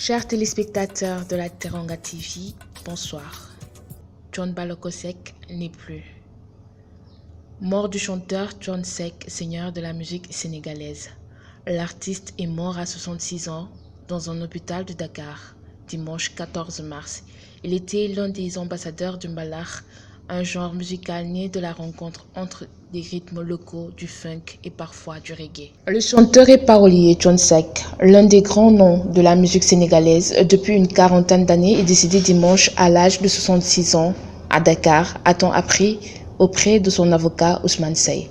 Chers téléspectateurs de la Teranga TV, bonsoir. Thione Ballago Seck n'est plus. Mort du chanteur Thione Seck, seigneur de la musique sénégalaise. L'artiste est mort à 66 ans dans un hôpital de Dakar, dimanche 14 mars. Il était l'un des ambassadeurs du mbalax, un genre musical né de la rencontre entre des rythmes locaux, du funk et parfois du reggae. Le chanteur et parolier Thione Seck, l'un des grands noms de la musique sénégalaise depuis une quarantaine d'années, est décédé dimanche à l'âge de 66 ans à Dakar, a-t-on appris auprès de son avocat Ousmane Seye.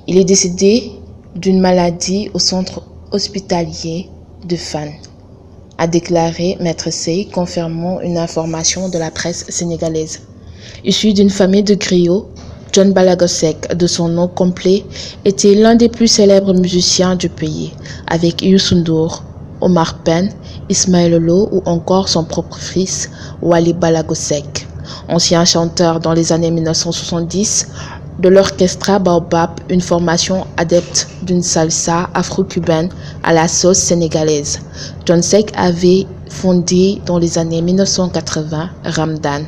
Il est décédé d'une maladie au centre hospitalier de Fann, a déclaré Maître Seye, confirmant une information de la presse sénégalaise. Issu d'une famille de griots, Thione Ballago Seck, de son nom complet, était l'un des plus célèbres musiciens du pays, avec Youssou N'Dour, Omar Pène, Ismaël Lô ou encore son propre fils, Wally Ballago Seck. Ancien chanteur dans les années 1970 de l'Orchestra Baobab, une formation adepte d'une salsa afro-cubaine à la sauce sénégalaise. Thione Seck avait fondé dans les années 1980 Ramdan,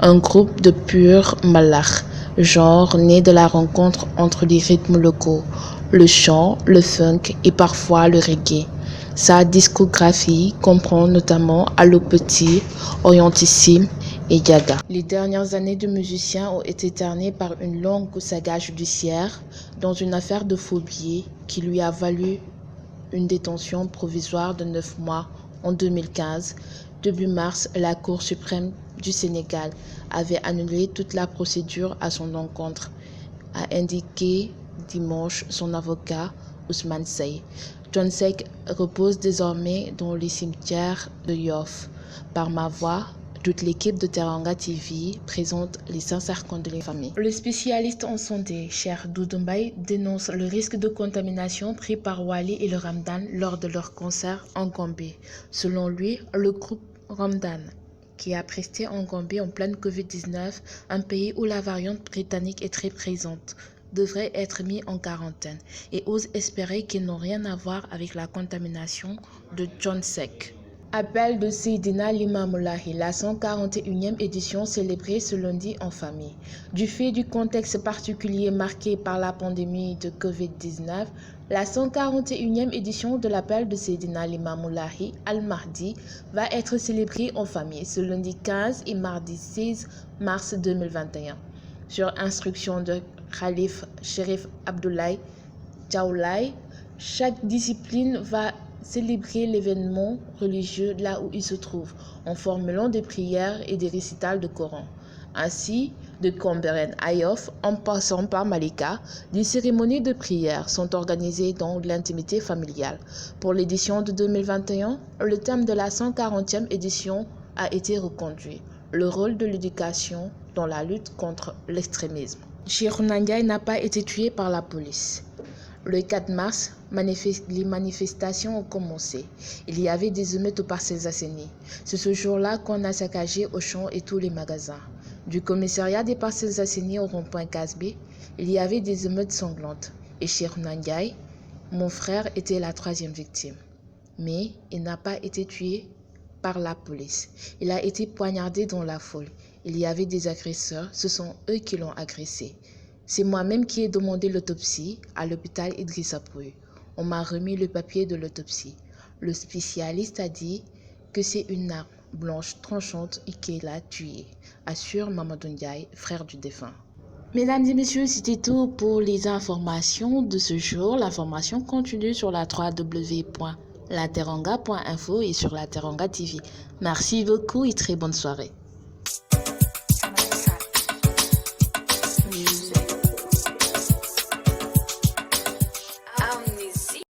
un groupe de pur mbalax, genre né de la rencontre entre les rythmes locaux, le chant, le funk et parfois le reggae. Sa discographie comprend notamment Allo Petit, Orientissime et Yaga. Les dernières années du musicien ont été ternies par une longue saga judiciaire dans une affaire de faux billets qui lui a valu une détention provisoire de 9 mois en 2015. Début mars, la Cour suprême du Sénégal avait annulé toute la procédure à son encontre, a indiqué dimanche son avocat Ousmane Seye. Thione Seck repose désormais dans les cimetières de Yoff. Par ma voix, toute l'équipe de Teranga TV présente les sincères condoléances aux familles. Le spécialiste en santé, Cheikh Doudou Mbaye, dénonce le risque de contamination pris par Wally et le Ramdan lors de leur concert en Gambie. Selon lui, le groupe Ramdan, qui a presté en Gambie en pleine Covid-19, un pays où la variante britannique est très présente, devrait être mis en quarantaine et ose espérer qu'ils n'ont rien à voir avec la contamination de Thione Seck. Appel de Seydina Limamoulaye, la 141e édition célébrée ce lundi en famille. Du fait du contexte particulier marqué par la pandémie de Covid-19, la 141e édition de l'appel de Seydina Limamoulaye Al-Mahdi va être célébrée en famille ce lundi 15 et mardi 16 mars 2021. Sur instruction de Khalif Chérif Abdoulaye Thiaw-Laye, chaque discipline va célébrer l'événement religieux là où il se trouve, en formulant des prières et des récitals de Coran. Ainsi, de Cambérène à Yoff, en passant par Malika, des cérémonies de prière sont organisées dans l'intimité familiale. Pour l'édition de 2021, le thème de la 140e édition a été reconduit: le rôle de l'éducation dans la lutte contre l'extrémisme. Cheikhouna Ndiaye n'a pas été tué par la police. Le 4 mars, les manifestations ont commencé. Il y avait des émeutes aux Parcelles Assainies. C'est ce jour-là qu'on a saccagé Auchan et tous les magasins. Du commissariat des Parcelles Assainies au rond-point Casbé, il y avait des émeutes sanglantes. Et Cheikhouna Ndiaye, mon frère, était la 3e victime. Mais il n'a pas été tué par la police. Il a été poignardé dans la foule. Il y avait des agresseurs, ce sont eux qui l'ont agressé. C'est moi-même qui ai demandé l'autopsie à l'hôpital Idrissa Pouye. On m'a remis le papier de l'autopsie. Le spécialiste a dit que c'est une arme blanche tranchante et qu'il l'a tué, assure Mamadou Ndiaye, frère du défunt. Mesdames et messieurs, c'était tout pour les informations de ce jour. L'information continue sur la www.lateranga.info et sur la Teranga TV. Merci beaucoup et très bonne soirée.